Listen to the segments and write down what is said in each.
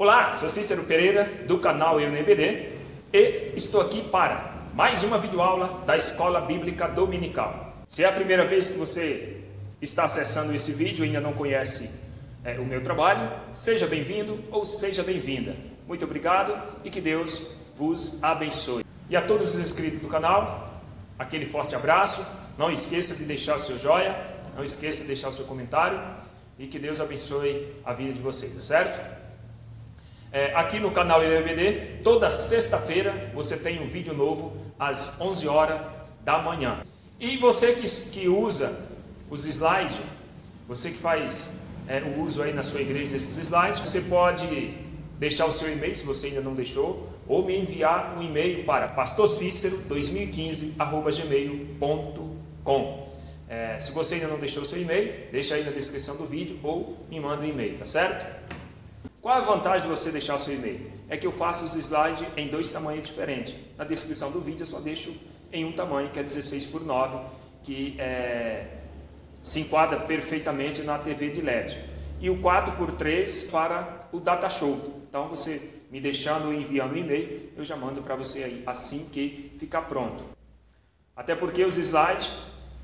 Olá, sou Cícero Pereira do canal EUNBD e estou aqui para mais uma videoaula da Escola Bíblica Dominical. Se é a primeira vez que você está acessando esse vídeo e ainda não conhece o meu trabalho, seja bem-vindo ou seja bem-vinda. Muito obrigado e que Deus vos abençoe. E a todos os inscritos do canal, aquele forte abraço. Não esqueça de deixar o seu joinha, não esqueça de deixar o seu comentário e que Deus abençoe a vida de vocês, tá certo? Aqui no canal EUNBD, toda sexta-feira você tem um vídeo novo às 11 horas da manhã. E você que usa os slides, você que faz o uso aí na sua igreja desses slides, você pode deixar o seu e-mail, se você ainda não deixou, ou me enviar um e-mail para pastorcicero2015@gmail.com. Se você ainda não deixou o seu e-mail, deixa aí na descrição do vídeo ou me manda um e-mail, tá certo? Qual a vantagem de você deixar o seu e-mail? É que eu faço os slides em dois tamanhos diferentes. Na descrição do vídeo eu só deixo em um tamanho, que é 16:9, que se enquadra perfeitamente na TV de LED. E o 4:3 para o Data Show. Então você me deixando e enviando um e-mail, eu já mando para você aí assim que ficar pronto. Até porque os slides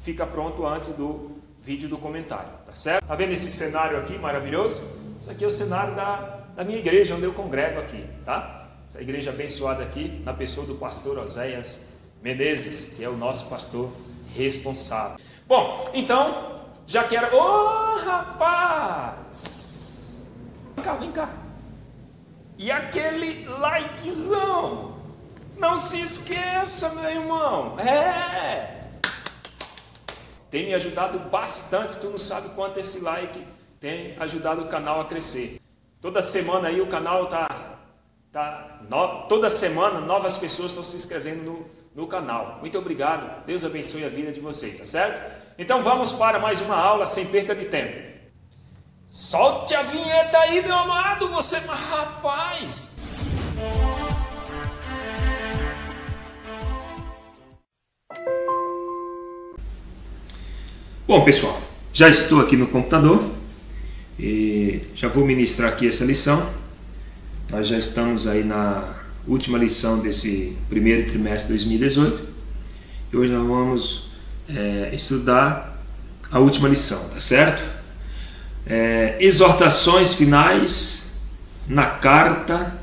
ficam pronto antes do vídeo do comentário, tá certo? Tá vendo esse cenário aqui maravilhoso? Isso aqui é o cenário da minha igreja, onde eu congrego aqui, tá? Essa igreja abençoada aqui, na pessoa do pastor Oséias Menezes, que é o nosso pastor responsável. Bom, então, já quero... Ô, rapaz! Vem cá, vem cá. E aquele likezão? Não se esqueça, meu irmão. Tem me ajudado bastante, tu não sabe quanto esse like tem ajudado o canal a crescer. Toda semana aí o canal toda semana novas pessoas estão se inscrevendo no canal. Muito obrigado, Deus abençoe a vida de vocês, tá certo? Então vamos para mais uma aula sem perca de tempo. Solte a vinheta aí, meu amado, você, rapaz! Bom, pessoal, já estou aqui no computador e já vou ministrar aqui essa lição. Nós já estamos aí na última lição desse primeiro trimestre de 2018 e hoje nós vamos estudar a última lição, tá certo? Exortações finais na carta,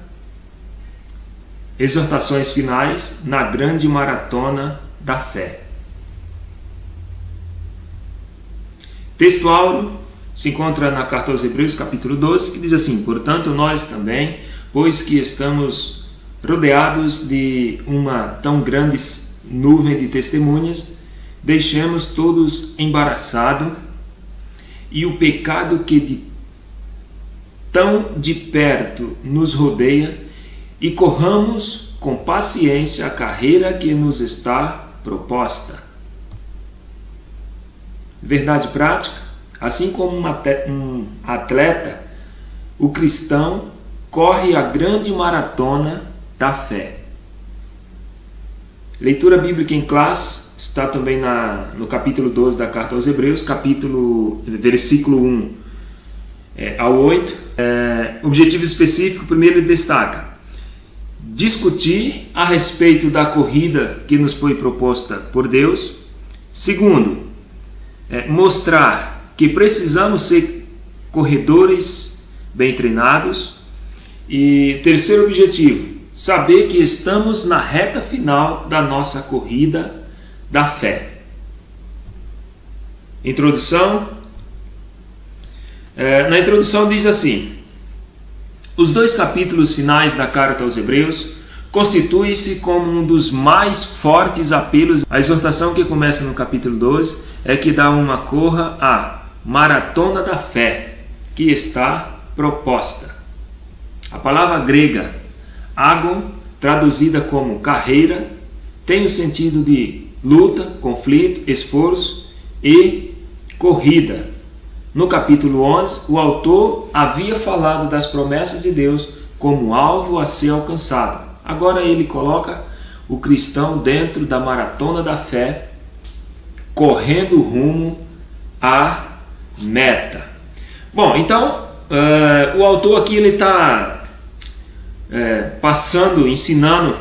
exortações finais na grande maratona da fé. Texto áureo se encontra na carta aos Hebreus, capítulo 12, que diz assim: portanto, nós também, pois que estamos rodeados de uma tão grande nuvem de testemunhas, deixemos todos embaraçado e o pecado que tão de perto nos rodeia e corramos com paciência a carreira que nos está proposta. Verdade prática: assim como um atleta, o cristão corre a grande maratona da fé. Leitura bíblica em classe está também no capítulo 12 da carta aos Hebreus, versículo 1 ao 8. Objetivo específico: primeiro ele destaca discutir a respeito da corrida que nos foi proposta por Deus. Segundo, mostrar que precisamos ser corredores bem treinados. E terceiro objetivo, saber que estamos na reta final da nossa corrida da fé. Introdução. Na introdução diz assim: os dois capítulos finais da carta aos Hebreus constituem-se como um dos mais fortes apelos. A exortação que começa no capítulo 12 é que dá uma corra a maratona da fé que está proposta. A palavra grega agon, traduzida como carreira, tem o sentido de luta, conflito, esforço e corrida. No capítulo 11, o autor havia falado das promessas de Deus como alvo a ser alcançado. Agora ele coloca o cristão dentro da maratona da fé, correndo rumo à meta. Bom, então o autor aqui ele está passando, ensinando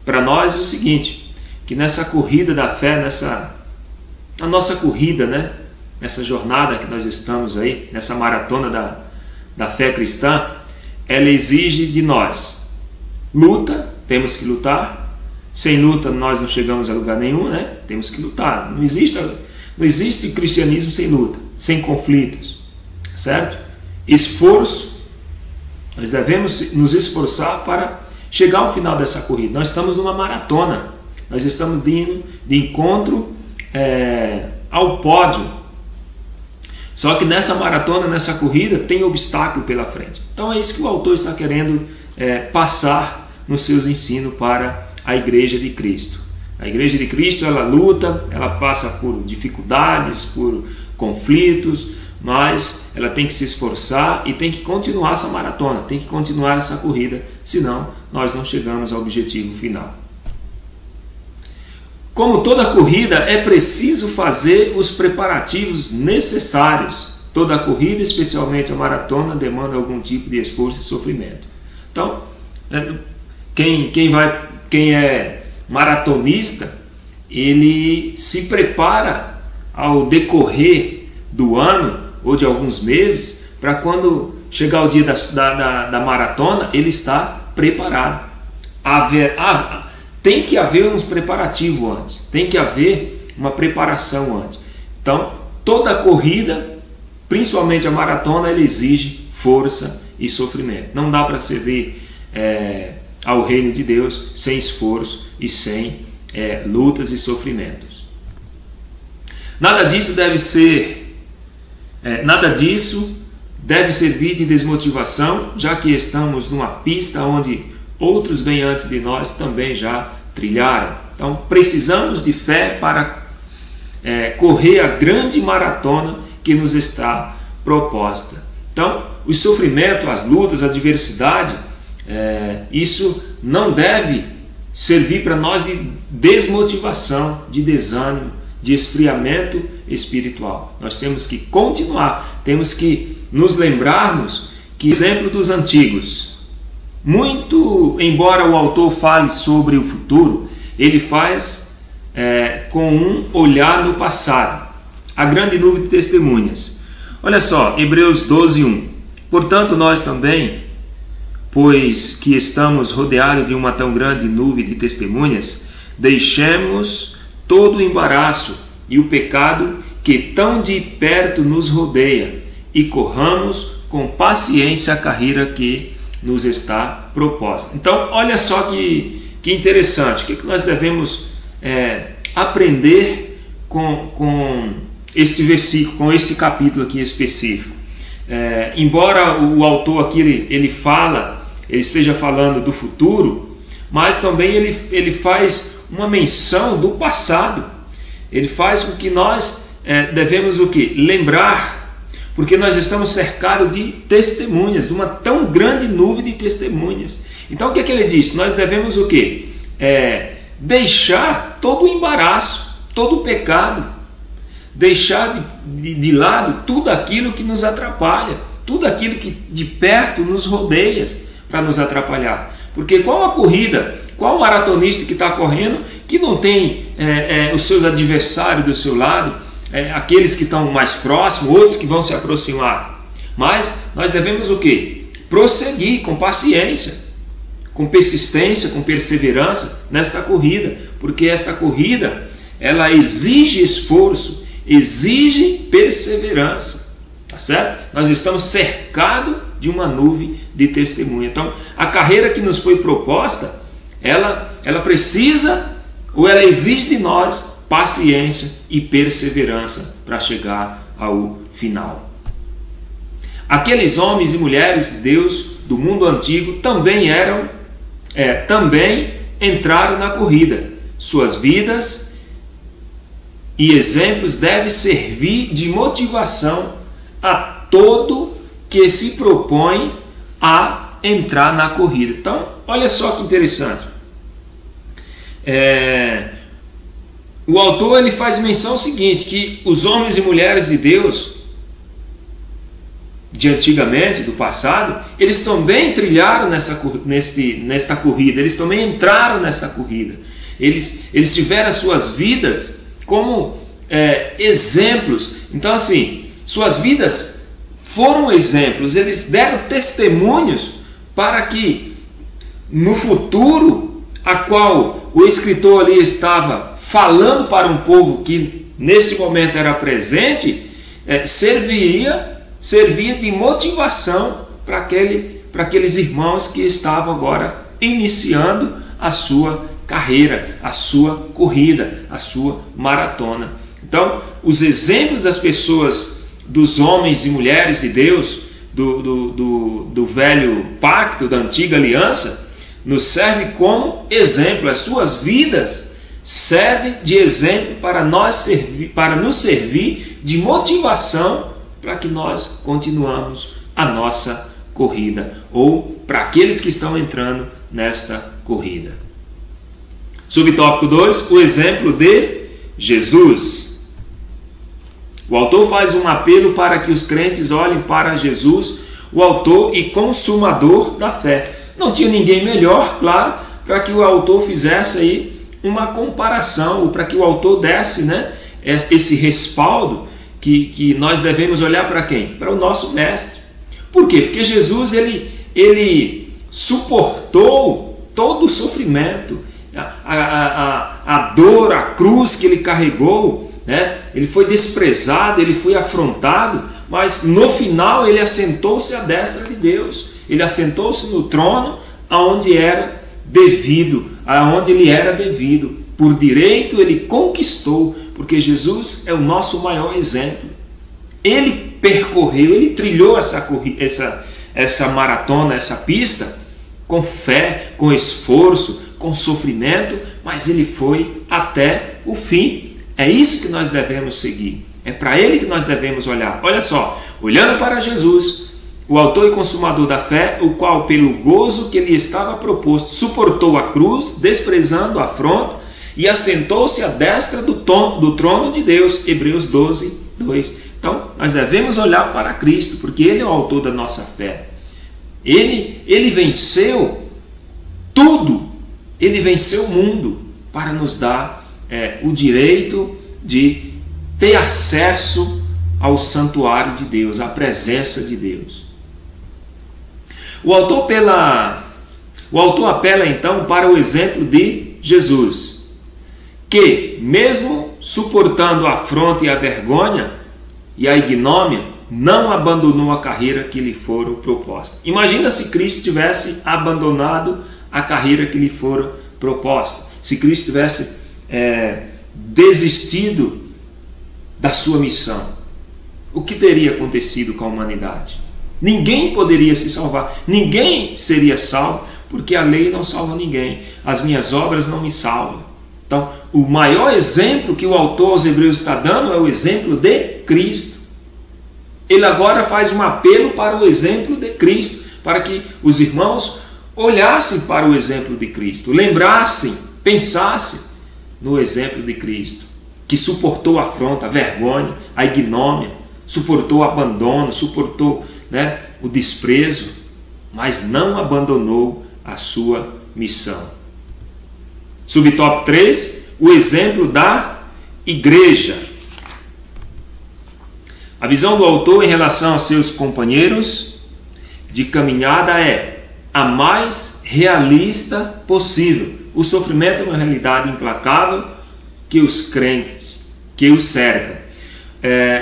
para nós o seguinte, que nessa corrida da fé, na nossa corrida, né? Nessa jornada que nós estamos aí, nessa maratona da fé cristã, ela exige de nós luta, temos que lutar. Sem luta nós não chegamos a lugar nenhum, né? Temos que lutar. Não existe cristianismo sem luta, sem conflitos, certo? Esforço, nós devemos nos esforçar para chegar ao final dessa corrida. Nós estamos numa maratona, nós estamos indo de encontro ao pódio. Só que nessa maratona, nessa corrida, tem obstáculo pela frente. Então é isso que o autor está querendo passar nos seus ensinos para a Igreja de Cristo. A Igreja de Cristo, ela luta, ela passa por dificuldades, por conflitos, mas ela tem que se esforçar e tem que continuar essa maratona, tem que continuar essa corrida, senão nós não chegamos ao objetivo final. Como toda corrida, é preciso fazer os preparativos necessários. Toda corrida, especialmente a maratona, demanda algum tipo de esforço e sofrimento. Então, quem é maratonista, ele se prepara ao decorrer do ano ou de alguns meses, para quando chegar o dia da maratona, ele está preparado. Tem que haver um preparativo antes, tem que haver uma preparação antes. Então, toda corrida, principalmente a maratona, ela exige força e sofrimento. Não dá para servir ao reino de Deus sem esforço e sem lutas e sofrimentos. Nada disso deve servir de desmotivação, já que estamos numa pista onde outros bem antes de nós também já trilharam. Então precisamos de fé para correr a grande maratona que nos está proposta. Então o sofrimento, as lutas, a adversidade, isso não deve servir para nós de desmotivação, de desânimo, de esfriamento espiritual. Nós temos que continuar, temos que nos lembrarmos que exemplo dos antigos, embora o autor fale sobre o futuro, ele faz com um olhar no passado. A grande nuvem de testemunhas. Olha só, Hebreus 12:1. Portanto, nós também, pois que estamos rodeados de uma tão grande nuvem de testemunhas, deixemos todo o embaraço e o pecado que tão de perto nos rodeia e corramos com paciência a carreira que nos está proposta. Então, olha só que interessante. O que nós devemos aprender com este versículo, com este capítulo aqui específico? Embora o autor aqui ele esteja falando do futuro, mas também ele faz uma menção do passado. Ele faz com que nós devemos o quê? Lembrar, porque nós estamos cercados de testemunhas, de uma tão grande nuvem de testemunhas. Então o que ele diz? Nós devemos o quê? Deixar todo o embaraço, todo o pecado, deixar de lado tudo aquilo que nos atrapalha, tudo aquilo que de perto nos rodeia para nos atrapalhar. Porque qual a corrida, qual maratonista que está correndo que não tem os seus adversários do seu lado, aqueles que estão mais próximos, outros que vão se aproximar? Mas nós devemos o quê? Prosseguir com paciência, com persistência, com perseverança nesta corrida, porque esta corrida ela exige esforço, exige perseverança, tá certo? Nós estamos cercados de uma nuvem de testemunha. Então, a carreira que nos foi proposta, ela precisa, ou ela exige de nós paciência e perseverança para chegar ao final. Aqueles homens e mulheres de Deus do mundo antigo também entraram na corrida. Suas vidas e exemplos devem servir de motivação a todo que se propõe a entrar na corrida. Então, olha só que interessante. O autor ele faz menção ao seguinte, que os homens e mulheres de Deus, de antigamente, do passado, eles também trilharam nesta corrida, eles também entraram nesta corrida. Eles tiveram as suas vidas como exemplos. Então, assim, suas vidas foram exemplos, eles deram testemunhos para que no futuro, a qual o escritor ali estava falando para um povo que nesse momento era presente, servia de motivação para aqueles irmãos que estavam agora iniciando a sua carreira, a sua corrida, a sua maratona. Então, os exemplos das pessoas, dos homens e mulheres de Deus, do velho pacto, da antiga aliança, nos serve como exemplo. As suas vidas servem de exemplo para nos servir de motivação para que nós continuamos a nossa corrida, ou para aqueles que estão entrando nesta corrida. Subtópico 2, o exemplo de Jesus. O autor faz um apelo para que os crentes olhem para Jesus, o autor e consumador da fé. Não tinha ninguém melhor, claro, para que o autor fizesse aí uma comparação, ou para que o autor desse, né, esse respaldo que nós devemos olhar para quem? Para o nosso mestre. Por quê? Porque Jesus ele suportou todo o sofrimento, a dor, a cruz que ele carregou, né? Ele foi desprezado, ele foi afrontado, mas no final ele assentou-se à destra de Deus. Ele assentou-se no trono aonde era devido, aonde ele era devido. Por direito ele conquistou, porque Jesus é o nosso maior exemplo. Ele percorreu, ele trilhou essa maratona, essa pista, com fé, com esforço, com sofrimento, mas ele foi até o fim. É isso que nós devemos seguir. É para ele que nós devemos olhar. Olha só, olhando para Jesus, o autor e consumador da fé, o qual pelo gozo que lhe estava proposto, suportou a cruz, desprezando a afronta, e assentou-se à destra do trono de Deus. Hebreus 12, 2. Então, nós devemos olhar para Cristo, porque Ele é o autor da nossa fé. Ele venceu tudo. Ele venceu o mundo para nos dar o direito de ter acesso ao santuário de Deus, à presença de Deus. O autor apela então para o exemplo de Jesus, que mesmo suportando a afronta e a vergonha e a ignomínia, não abandonou a carreira que lhe fora proposta. Imagina se Cristo tivesse abandonado a carreira que lhe fora proposta, se Cristo tivesse desistido da sua missão. O que teria acontecido com a humanidade? Ninguém poderia se salvar, ninguém seria salvo, porque a lei não salva ninguém, as minhas obras não me salvam. Então, o maior exemplo que o autor aos Hebreus está dando é o exemplo de Cristo. Ele agora faz um apelo para o exemplo de Cristo, para que os irmãos olhassem para o exemplo de Cristo, lembrassem, pensassem no exemplo de Cristo, que suportou a afronta, a vergonha, a ignomínia, suportou o abandono, suportou, o desprezo, mas não abandonou a sua missão. Subtópico 3, o exemplo da igreja. A visão do autor em relação aos seus companheiros de caminhada é a mais realista possível. O sofrimento é uma realidade implacável que os crentes, que os cercam.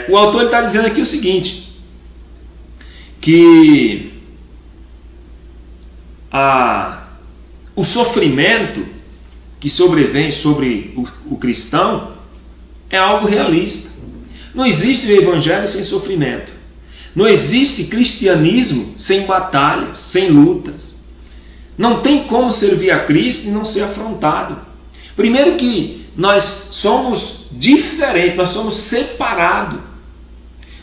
O autor está dizendo aqui o seguinte, que o sofrimento que sobrevém sobre o cristão é algo realista. Não existe o evangelho sem sofrimento. Não existe cristianismo sem batalhas, sem lutas. Não tem como servir a Cristo e não ser afrontado. Primeiro que nós somos diferentes, nós somos separados.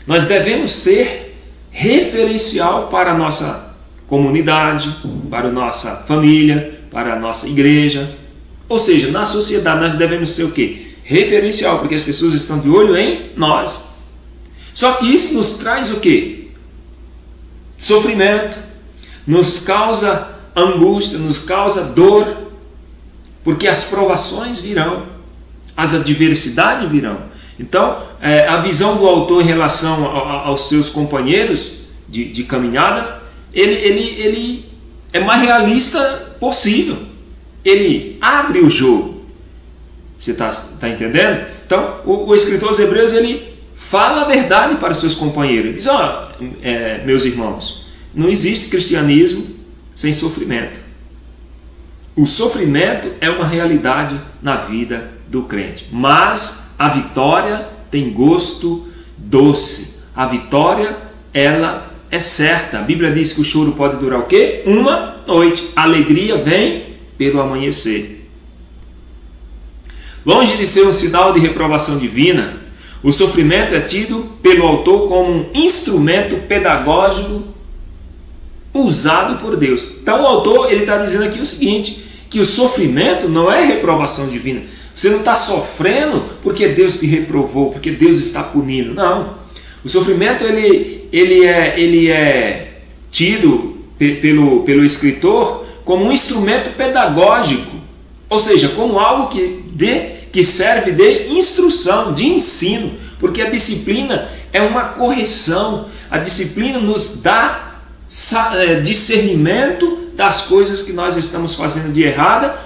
Nós devemos ser referencial para a nossa comunidade, para a nossa família, para a nossa igreja. Ou seja, na sociedade nós devemos ser o quê? Referencial, porque as pessoas estão de olho em nós. Só que isso nos traz o quê? sofrimento, nos causa angústia, nos causa dor, porque as provações virão, as adversidades virão. Então, a visão do autor em relação aos seus companheiros de caminhada, ele é mais realista possível. Ele abre o jogo. Você está entendendo? Então, o escritor aos Hebreus, ele fala a verdade para os seus companheiros. Ele diz, meus irmãos, não existe cristianismo sem sofrimento. O sofrimento é uma realidade na vida do crente. Mas a vitória tem gosto doce. A vitória, ela é certa. A Bíblia diz que o choro pode durar o quê? Uma noite. A alegria vem pelo amanhecer. Longe de ser um sinal de reprovação divina, o sofrimento é tido pelo autor como um instrumento pedagógico usado por Deus. Então o autor está dizendo aqui o seguinte, que o sofrimento não é reprovação divina. Você não está sofrendo porque Deus te reprovou, porque Deus está punindo. Não. O sofrimento ele é tido pelo escritor como um instrumento pedagógico, ou seja, como algo que serve de instrução, de ensino, porque a disciplina é uma correção. A disciplina nos dá discernimento das coisas que nós estamos fazendo de errada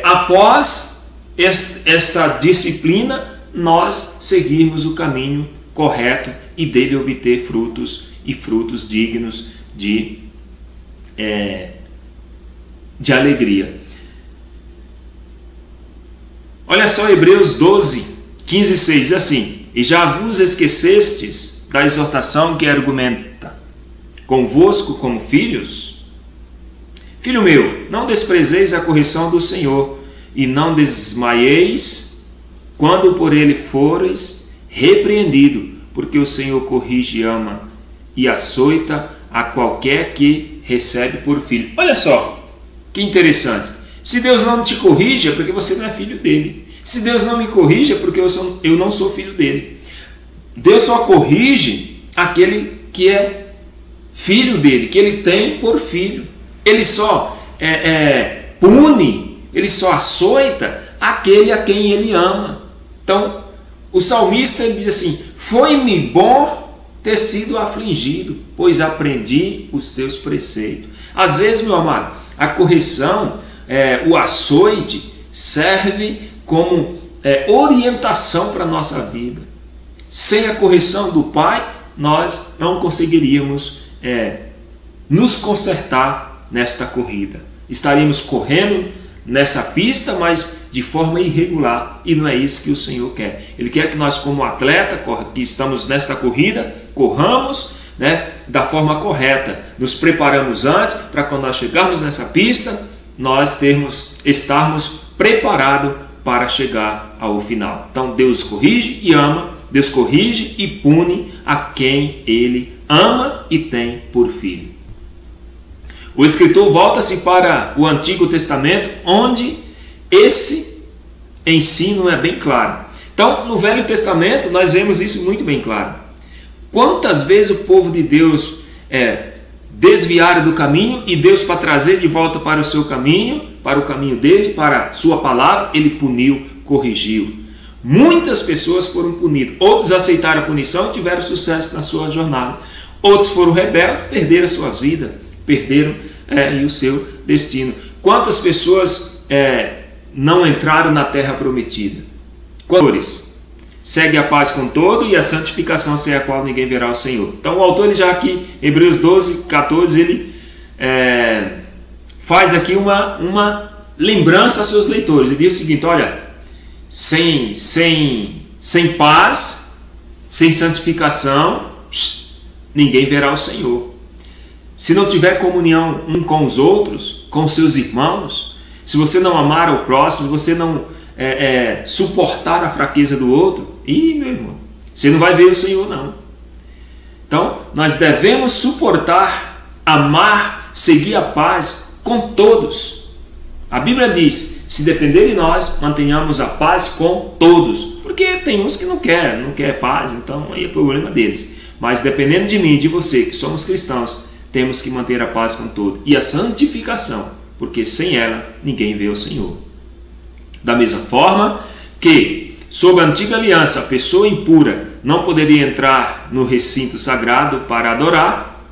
após essa disciplina nós seguirmos o caminho correto e dele obter frutos e frutos dignos de alegria. Olha só Hebreus 12, 15 e 6 diz assim: e já vos esquecestes da exortação que argumenta convosco como filhos? Filho meu, não desprezeis a correção do Senhor, e não desmaieis quando por ele fores repreendido, porque o Senhor corrige e ama, e açoita a qualquer que recebe por filho. Olha só, que interessante. Se Deus não te corrige, é porque você não é filho dele. Se Deus não me corrige, é porque eu não sou filho dele. Deus só corrige aquele que é filho dele, que ele tem por filho. Ele só pune, ele só açoita aquele a quem ele ama. Então, o salmista ele diz assim: foi-me bom ter sido afligido, pois aprendi os teus preceitos. Às vezes, meu amado, a correção, o açoite, serve como orientação para a nossa vida. Sem a correção do Pai, nós não conseguiríamos nos consertar nesta corrida. Estaríamos correndo nessa pista, mas de forma irregular, e não é isso que o Senhor quer. Ele quer que nós, como atleta, que estamos nesta corrida, corramos da forma correta, nos preparamos antes, para quando nós chegarmos nessa pista, nós estarmos preparados para chegar ao final. Então Deus corrige e ama, Deus corrige e pune a quem Ele ama e tem por filho. O escritor volta-se para o Antigo Testamento, onde esse ensino é bem claro. Então, no Velho Testamento, nós vemos isso muito bem claro. Quantas vezes o povo de Deus desviaram do caminho, e Deus, para trazer de volta para o seu caminho, para o caminho dele, para a sua palavra, ele puniu, corrigiu. Muitas pessoas foram punidas, outros aceitaram a punição e tiveram sucesso na sua jornada. Outros foram rebeldes, perderam as suas vidas, perderam o seu destino. Quantas pessoas não entraram na terra prometida? Quantos? Segue a paz com todo e a santificação sem a qual ninguém verá o Senhor. Então o autor, ele já aqui, Hebreus 12, 14, ele faz aqui uma lembrança aos seus leitores. Ele diz o seguinte: olha, sem paz, sem santificação, ninguém verá o Senhor. Se não tiver comunhão um com os outros, com os seus irmãos, se você não amar ao próximo, você não suportar a fraqueza do outro, meu irmão, você não vai ver o Senhor, não. Então, nós devemos suportar, amar, seguir a paz com todos. A Bíblia diz: se depender de nós, mantenhamos a paz com todos. Porque tem uns que não quer paz, então aí é problema deles. Mas dependendo de mim e de você, que somos cristãos, temos que manter a paz com todos e a santificação, porque sem ela ninguém vê o Senhor. Da mesma forma que, sob a antiga aliança, a pessoa impura não poderia entrar no recinto sagrado para adorar,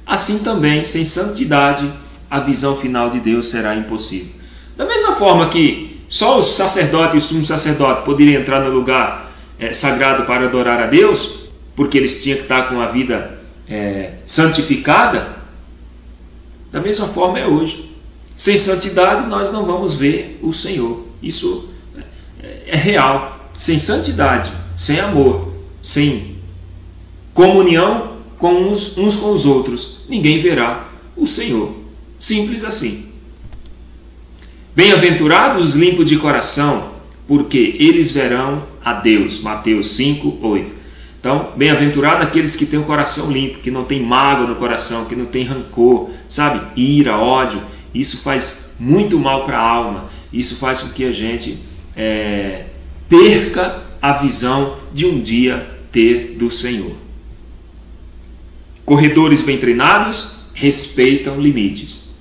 assim também, sem santidade, a visão final de Deus será impossível. Da mesma forma que só o sacerdote e o sumo sacerdote poderiam entrar no lugar sagrado para adorar a Deus, porque eles tinham que estar com a vida santificada, da mesma forma é hoje. Sem santidade nós não vamos ver o Senhor. Isso é real. Sem santidade, sem amor, sem comunhão com uns com os outros, ninguém verá o Senhor. Simples assim. Bem-aventurados os limpos de coração, porque eles verão a Deus. Mateus 5, 8. Então, bem-aventurado aqueles que têm o coração limpo, que não tem mágoa no coração, que não tem rancor, sabe? Ira, ódio. Isso faz muito mal para a alma. Isso faz com que a gente perca a visão de um dia ter do Senhor. Corredores bem treinados respeitam limites.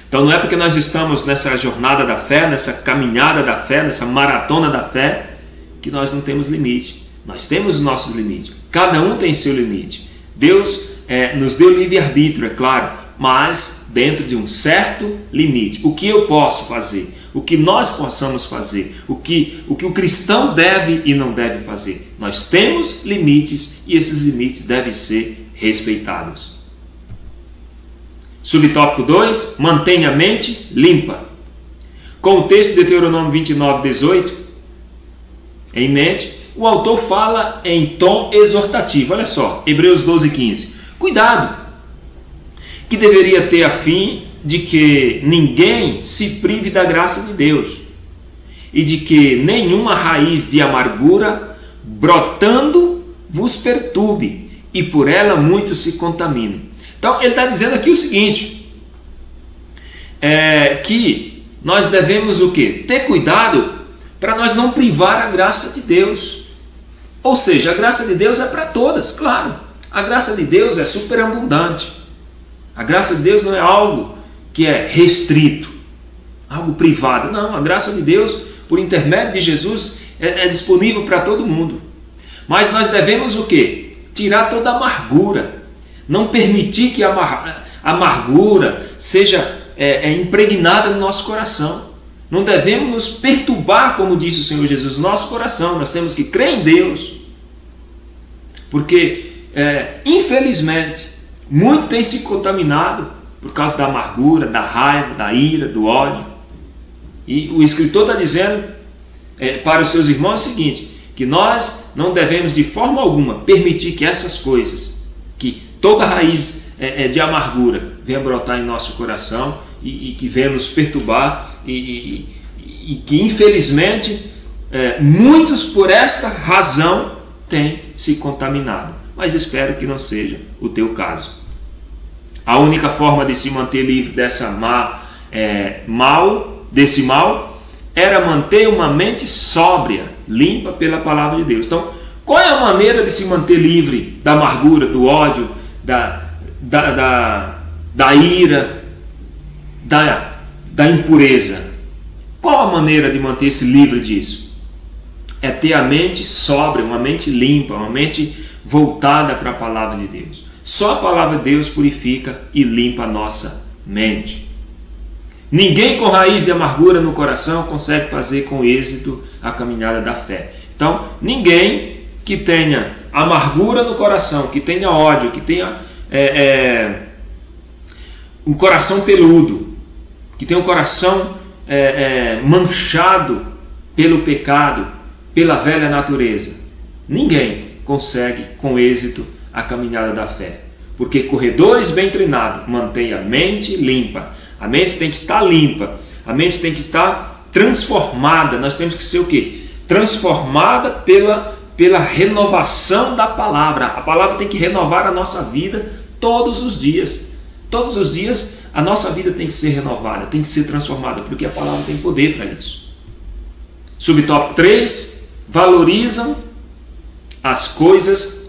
Então não é porque nós estamos nessa jornada da fé, nessa caminhada da fé, nessa maratona da fé, que nós não temos limite. Nós temos os nossos limites. Cada um tem seu limite. Deus nos deu livre-arbítrio, é claro, mas dentro de um certo limite. O que eu posso fazer? O que nós possamos fazer? O que o cristão deve e não deve fazer? Nós temos limites e esses limites devem ser respeitados. Subtópico 2, mantenha a mente limpa. Com o texto de Deuteronômio 29, 18 em mente, o autor fala em tom exortativo. Olha só, Hebreus 12, 15. Cuidado, que deveria ter a fim de que ninguém se prive da graça de Deus e de que nenhuma raiz de amargura brotando vos perturbe e por ela muitos se contaminem. Então ele está dizendo aqui o seguinte, que nós devemos o quê? Ter cuidado para nós não privar a graça de Deus. Ou seja, a graça de Deus é para todas, claro. A graça de Deus é superabundante. A graça de Deus não é algo que é restrito, algo privado. Não, a graça de Deus, por intermédio de Jesus, é disponível para todo mundo. Mas nós devemos o quê? Tirar toda a amargura. Não permitir que a amargura seja impregnada no nosso coração. Não devemos nos perturbar, como disse o Senhor Jesus, no nosso coração. Nós temos que crer em Deus. Porque, infelizmente, muito tem se contaminado por causa da amargura, da raiva, da ira, do ódio. E o escritor está dizendo para os seus irmãos o seguinte, que nós não devemos de forma alguma permitir que essas coisas, que toda raiz de amargura venha brotar em nosso coração e que venha nos perturbar e que infelizmente muitos por essa razão têm se contaminado. Mas espero que não seja o teu caso. A única forma de se manter livre desse mal era manter uma mente sóbria, limpa pela palavra de Deus. Então, qual é a maneira de se manter livre da amargura, do ódio, da ira, da impureza? Qual a maneira de manter-se livre disso? É ter a mente sóbria, uma mente limpa, uma mente voltada para a palavra de Deus. Só a palavra de Deus purifica e limpa a nossa mente. Ninguém com raiz de amargura no coração consegue fazer com êxito a caminhada da fé. Então, ninguém que tenha amargura no coração, que tenha ódio, que tenha um coração peludo, que tenha um coração manchado pelo pecado, pela velha natureza, ninguém consegue com êxito a caminhada da fé. Porque corredores bem treinados mantêm a mente limpa. A mente tem que estar limpa. A mente tem que estar transformada. Nós temos que ser o quê? Transformada pela renovação da palavra. A palavra tem que renovar a nossa vida todos os dias. Todos os dias a nossa vida tem que ser renovada, tem que ser transformada, porque a palavra tem poder para isso. Subtópico 3. Valorizam as coisas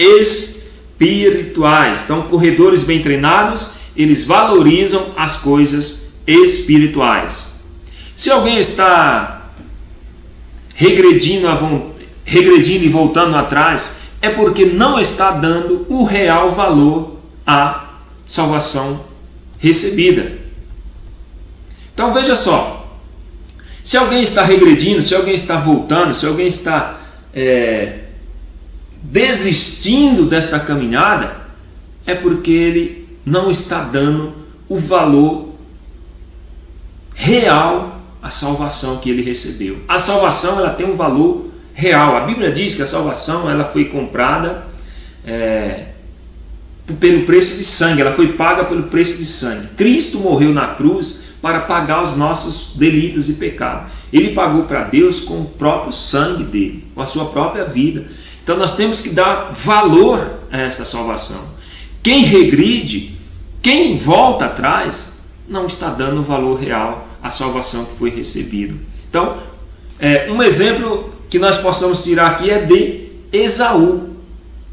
espirituais. Então, corredores bem treinados, eles valorizam as coisas espirituais. Se alguém está regredindo e voltando atrás, é porque não está dando o real valor à salvação recebida. Então veja só, se alguém está regredindo, se alguém está voltando, se alguém está desistindo desta caminhada, é porque ele não está dando o valor real à salvação que ele recebeu. A salvação, ela tem um valor real. A Bíblia diz que a salvação, ela foi comprada pelo preço de sangue, ela foi paga pelo preço de sangue. Cristo morreu na cruz para pagar os nossos delitos e pecados. Ele pagou para Deus com o próprio sangue dele, com a sua própria vida. Então nós temos que dar valor a essa salvação. Quem regride, quem volta atrás, não está dando o valor real à salvação que foi recebida. Então, um exemplo que nós possamos tirar aqui é de Esaú,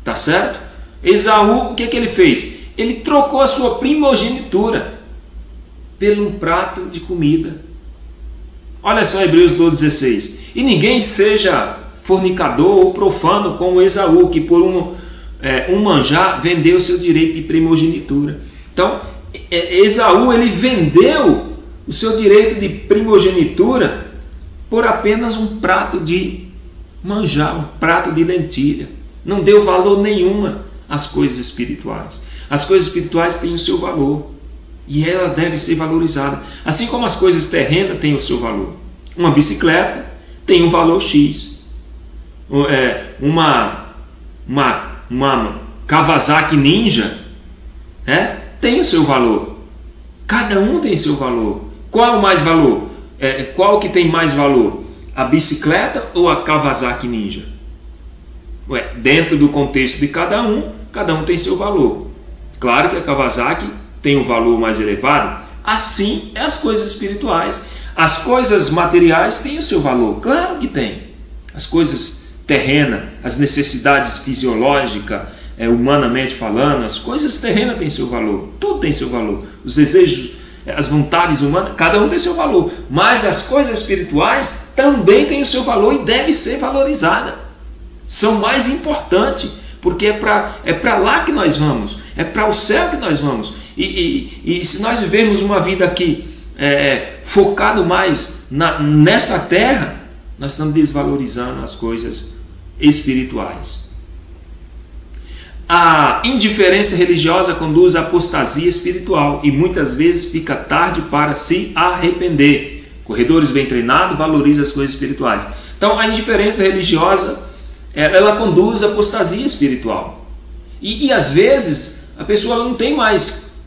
tá certo? Esaú, o que ele fez? Ele trocou a sua primogenitura por um prato de comida. Olha só Hebreus 12,16. E ninguém seja fornicador ou profano como Esaú, que por um manjar vendeu seu direito de primogenitura. Então, Esaú, ele vendeu o seu direito de primogenitura por apenas um prato de manjar, um prato de lentilha. Não deu valor nenhum às coisas espirituais. As coisas espirituais têm o seu valor e ela deve ser valorizada. Assim como as coisas terrenas têm o seu valor. Uma bicicleta tem um valor X. Uma Kawasaki Ninja tem o seu valor. Cada um tem seu valor. Qual o mais valor? Qual que tem mais valor? A bicicleta ou a Kawasaki Ninja? Dentro do contexto de cada um tem seu valor. Claro que a Kawasaki tem um valor mais elevado. Assim é as coisas espirituais. As coisas materiais têm o seu valor. Claro que tem. As coisas terrenas, as necessidades fisiológicas, humanamente falando, as coisas terrenas têm seu valor. Tudo tem seu valor. Os desejos, as vontades humanas, cada um tem seu valor. Mas as coisas espirituais também têm o seu valor e deve ser valorizada. São mais importantes, porque é para lá que nós vamos, é para o céu que nós vamos. E se nós vivermos uma vida aqui focado mais nessa terra, nós estamos desvalorizando as coisas espirituais. A indiferença religiosa conduz à apostasia espiritual e muitas vezes fica tarde para se arrepender. Corredores bem treinados valorizam as coisas espirituais. Então a indiferença religiosa ela conduz à apostasia espiritual. E às vezes a pessoa não tem mais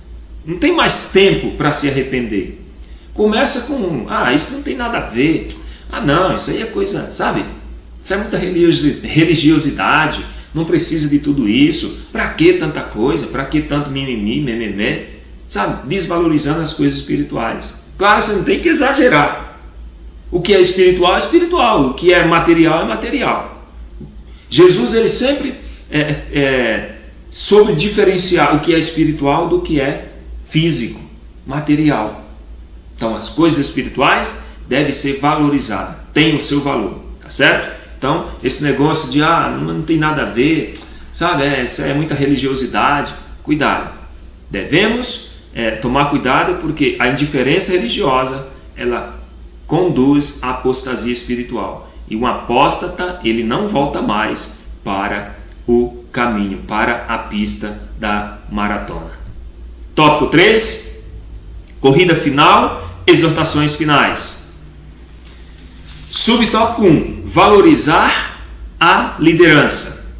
tempo para se arrepender. Começa com, isso não tem nada a ver. Não, isso aí é coisa, sabe? Isso é muita religiosidade. Não precisa de tudo isso. Para que tanta coisa? Para que tanto mimimi, mememé? Sabe? Desvalorizando as coisas espirituais. Claro, você não tem que exagerar. O que é espiritual é espiritual. O que é material é material. Jesus, ele sempre soube diferenciar o que é espiritual do que é físico, material. Então, as coisas espirituais devem ser valorizadas. Tem o seu valor. Tá certo? Então, esse negócio de não tem nada a ver, sabe? Isso é muita religiosidade. Cuidado. Devemos tomar cuidado, porque a indiferença religiosa ela conduz à apostasia espiritual. E um apóstata, ele não volta mais para o caminho, para a pista da maratona. Tópico 3, corrida final, exortações finais. Subtópico 1, valorizar a liderança.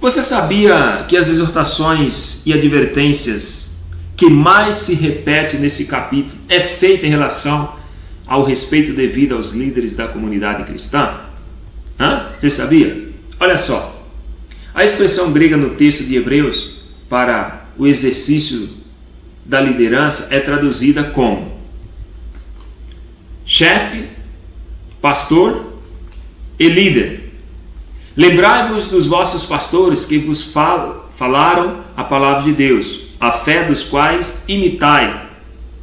Você sabia que as exortações e advertências que mais se repete nesse capítulo é feita em relação ao respeito devido aos líderes da comunidade cristã? Você sabia? Olha só, a expressão grega no texto de Hebreus para o exercício da liderança é traduzida como chefe, pastor e líder. Lembrai-vos dos vossos pastores que vos falaram a palavra de Deus, a fé dos quais imitai,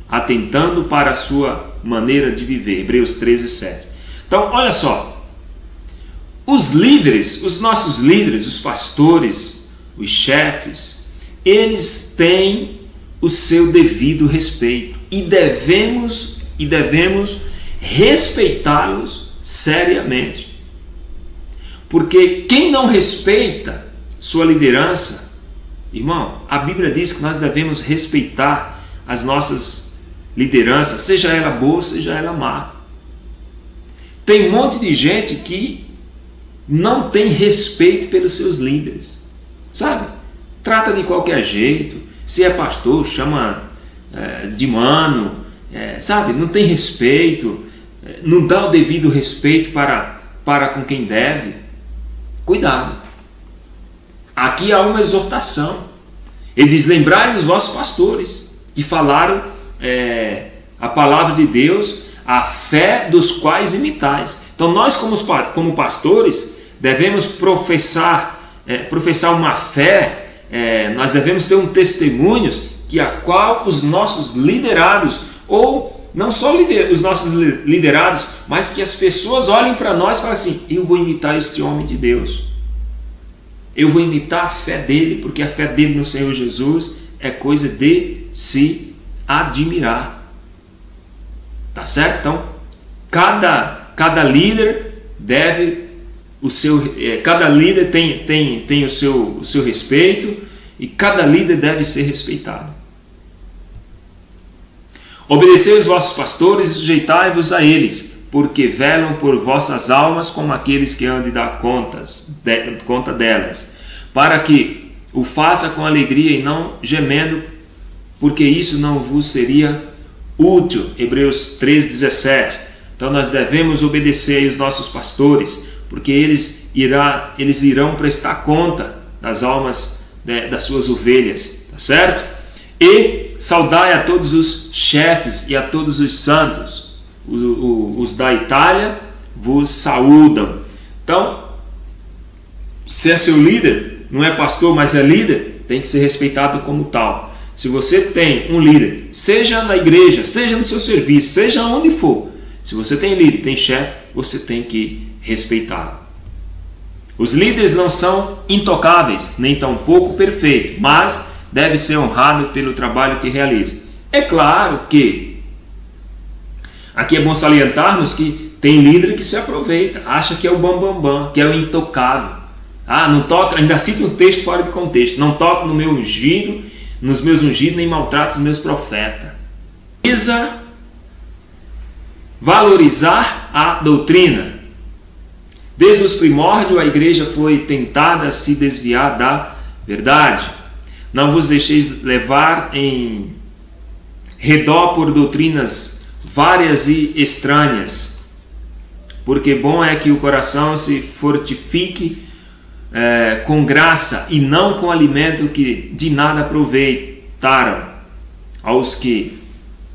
atentando para a sua maneira de viver. Hebreus 13, 7. Então, olha só, os líderes, os nossos líderes, os pastores, os chefes, eles têm o seu devido respeito e devemos respeitá-los seriamente. Porque quem não respeita sua liderança, irmão, a Bíblia diz que nós devemos respeitar as nossas lideranças, seja ela boa, seja ela má. Tem um monte de gente que não tem respeito pelos seus líderes, sabe? Trata de qualquer jeito. Se é pastor, chama de mano, sabe? Não tem respeito, não dá o devido respeito para com quem deve. Cuidado. Aqui há uma exortação. Ele diz: lembrai os vossos pastores que falaram a palavra de Deus, a fé dos quais imitais. Então nós como pastores devemos professar uma fé, nós devemos ter um testemunho que a qual os nossos liderados, ou não só os nossos liderados, mas que as pessoas olhem para nós e falem assim: eu vou imitar este homem de Deus, eu vou imitar a fé dele, porque a fé dele no Senhor Jesus é coisa de se admirar. Tá certo? Então, cada líder deve cada líder tem o seu respeito, e cada líder deve ser respeitado. Obedecei os vossos pastores e sujeitai-vos a eles, porque velam por vossas almas como aqueles que hão de dar conta delas, para que o faça com alegria e não gemendo, porque isso não vos seria útil. Hebreus 3,17. Então nós devemos obedecer os nossos pastores, porque eles irão prestar conta das almas das suas ovelhas, tá certo? E saudai a todos os chefes e a todos os santos. Os da Itália vos saúdam. Então, se é seu líder, não é pastor, mas é líder, tem que ser respeitado como tal. Se você tem um líder, seja na igreja, seja no seu serviço, seja onde for, se você tem líder, tem chefe, você tem que respeitá-lo. Os líderes não são intocáveis, nem tampouco perfeitos, mas deve ser honrado pelo trabalho que realiza. É claro que aqui é bom salientarmos que tem líder que se aproveita, acha que é o bambambam, que é o intocável. Não toca, ainda cita um texto fora de contexto: não toca no meu ungido, nos meus ungidos, nem maltrata os meus profetas. Precisa valorizar a doutrina. Desde os primórdios a igreja foi tentada a se desviar da verdade. Não vos deixeis levar em redor por doutrinas várias e estranhas, porque bom é que o coração se fortifique com graça e não com alimento que de nada aproveitaram aos que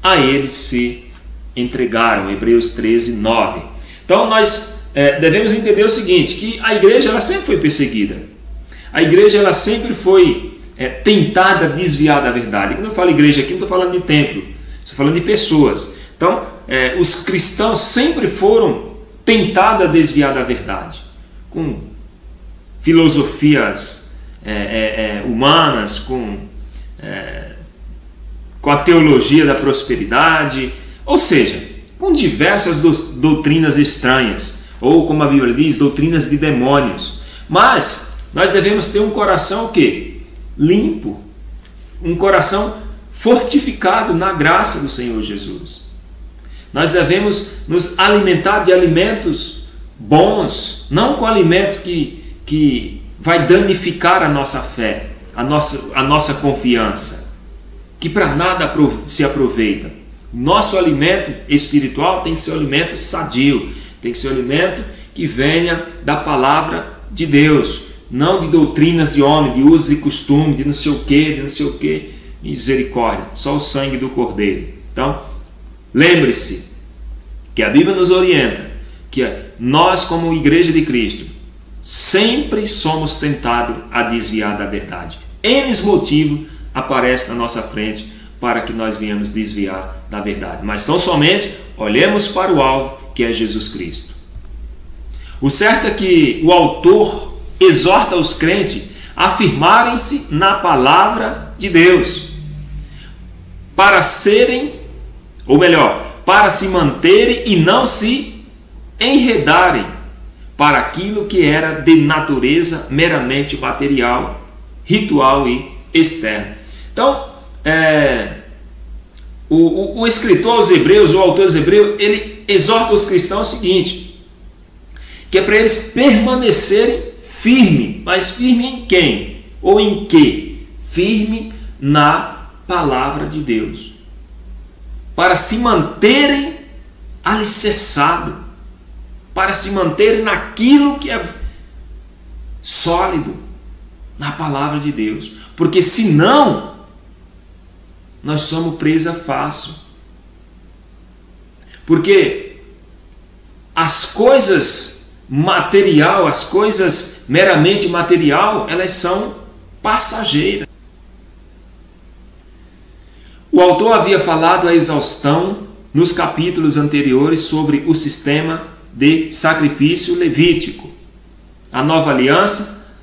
a eles se entregaram. Hebreus 13, 9. Então nós devemos entender o seguinte, que a igreja ela sempre foi perseguida. A igreja ela sempre foi tentada a desviar da verdade. Quando eu falo igreja aqui, não estou falando de templo, estou falando de pessoas. Então, os cristãos sempre foram tentados a desviar da verdade, com filosofias humanas, com a teologia da prosperidade, ou seja, com diversas doutrinas estranhas, ou como a Bíblia diz, doutrinas de demônios. Mas nós devemos ter um coração o quê? Limpo, um coração fortificado na graça do Senhor Jesus. Nós devemos nos alimentar de alimentos bons, não com alimentos que vai danificar a nossa fé, a nossa confiança, que para nada se aproveita. Nosso alimento espiritual tem que ser um alimento sadio, tem que ser um alimento que venha da palavra de Deus, não de doutrinas de homem, de usos e costumes, de não sei o que, misericórdia, só o sangue do Cordeiro. Então, lembre-se que a Bíblia nos orienta que nós, como Igreja de Cristo, sempre somos tentados a desviar da verdade. N motivo aparece na nossa frente para que nós venhamos desviar da verdade. Mas tão somente olhemos para o alvo, que é Jesus Cristo. O certo é que o autor exorta os crentes a afirmarem-se na palavra de Deus, para serem, ou melhor, para se manterem e não se enredarem para aquilo que era de natureza meramente material, ritual e externo. Então, o escritor aos Hebreus, o autor aos Hebreus, ele exorta os cristãos o seguinte, que é para eles permanecerem firme, mas firme em quem? Ou em que? Firme na palavra de Deus. Para se manterem alicerçados, para se manterem naquilo que é sólido, na palavra de Deus. Porque senão, nós somos presa fácil. Porque as coisas material, as coisas meramente material, elas são passageiras. O autor havia falado a exaustão nos capítulos anteriores sobre o sistema de sacrifício levítico. A nova aliança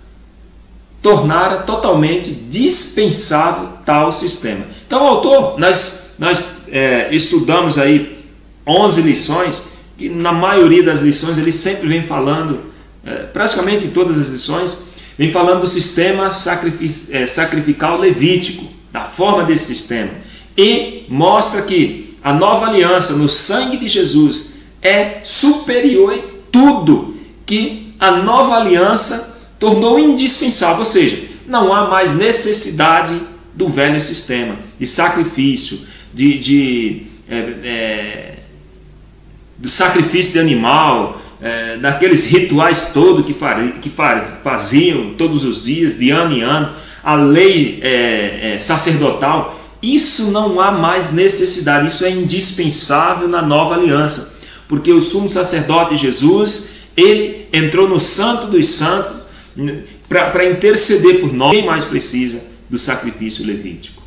tornara totalmente dispensável tal sistema. Então, o autor, nós estudamos aí 11 lições, que na maioria das lições ele sempre vem falando, praticamente em todas as lições, vem falando do sistema sacrificial levítico, da forma desse sistema, e mostra que a nova aliança no sangue de Jesus é superior em tudo, que a nova aliança tornou indispensável, ou seja, não há mais necessidade do velho sistema de sacrifício, do sacrifício de animal, daqueles rituais todos que faziam todos os dias, de ano em ano, a lei sacerdotal. Isso não há mais necessidade, isso é indispensável na nova aliança, porque o sumo sacerdote Jesus, ele entrou no Santo dos Santos para interceder por nós. Quem mais precisa do sacrifício levítico?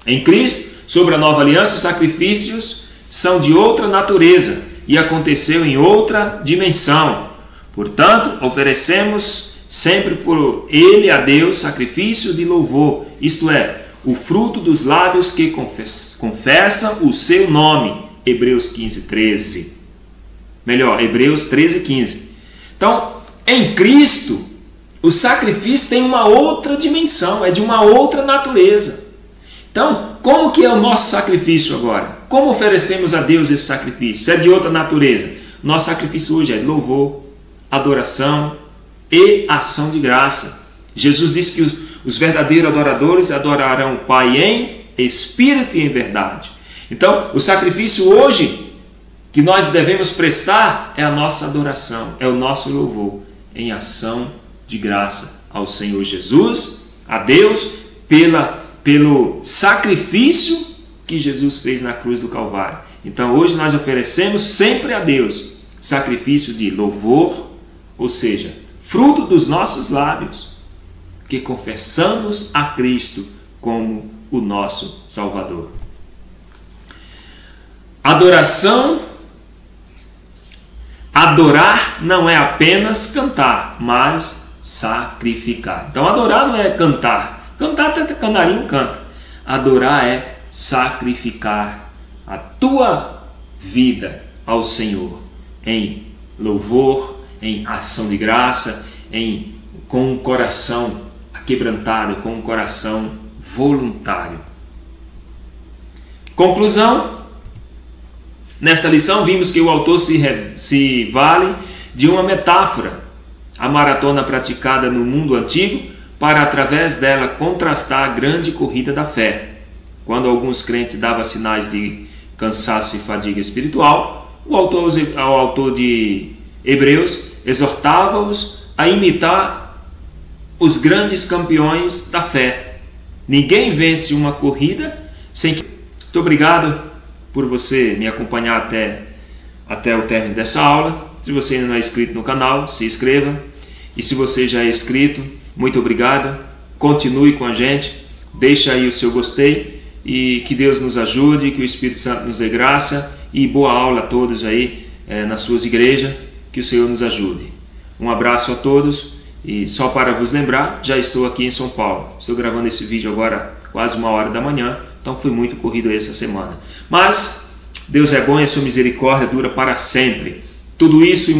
Em Cristo, sobre a nova aliança, os sacrifícios são de outra natureza e aconteceu em outra dimensão. Portanto, oferecemos sempre por ele a Deus sacrifício de louvor, isto é, o fruto dos lábios que confessam o seu nome. Hebreus 15:13. Melhor, Hebreus 13:15. Então, em Cristo, o sacrifício tem uma outra dimensão, é de uma outra natureza. Então, como que é o nosso sacrifício agora? Como oferecemos a Deus esse sacrifício? É de outra natureza. Nosso sacrifício hoje é louvor, adoração e ação de graça. Jesus disse que os verdadeiros adoradores adorarão o Pai em espírito e em verdade. Então, o sacrifício hoje que nós devemos prestar é a nossa adoração, é o nosso louvor em ação de graça ao Senhor Jesus, a Deus, pelo sacrifício que Jesus fez na cruz do Calvário. Então, hoje nós oferecemos sempre a Deus sacrifício de louvor, ou seja, fruto dos nossos lábios, que confessamos a Cristo como o nosso Salvador. Adoração. Adorar não é apenas cantar, mas sacrificar. Então, adorar não é cantar. Cantar até canarinho canta. Adorar é sacrificar a tua vida ao Senhor em louvor, em ação de graça, com um coração quebrantado, com um coração voluntário. Conclusão. Nesta lição vimos que o autor se vale de uma metáfora, a maratona praticada no mundo antigo, para através dela contrastar a grande corrida da fé. Quando alguns crentes davam sinais de cansaço e fadiga espiritual, o autor de Hebreus exortava-os a imitar os grandes campeões da fé. Ninguém vence uma corrida sem que... Muito obrigado por você me acompanhar até o término dessa aula. Se você ainda não é inscrito no canal, se inscreva. E se você já é inscrito, muito obrigado continue com a gente, deixa aí o seu gostei e que Deus nos ajude, que o Espírito Santo nos dê graça e boa aula a todos aí nas suas igrejas, que o Senhor nos ajude. Um abraço a todos e só para vos lembrar, já estou aqui em São Paulo. Estou gravando esse vídeo agora quase 1h da manhã, então fui muito corrido essa semana. Mas Deus é bom e a sua misericórdia dura para sempre. Tudo isso e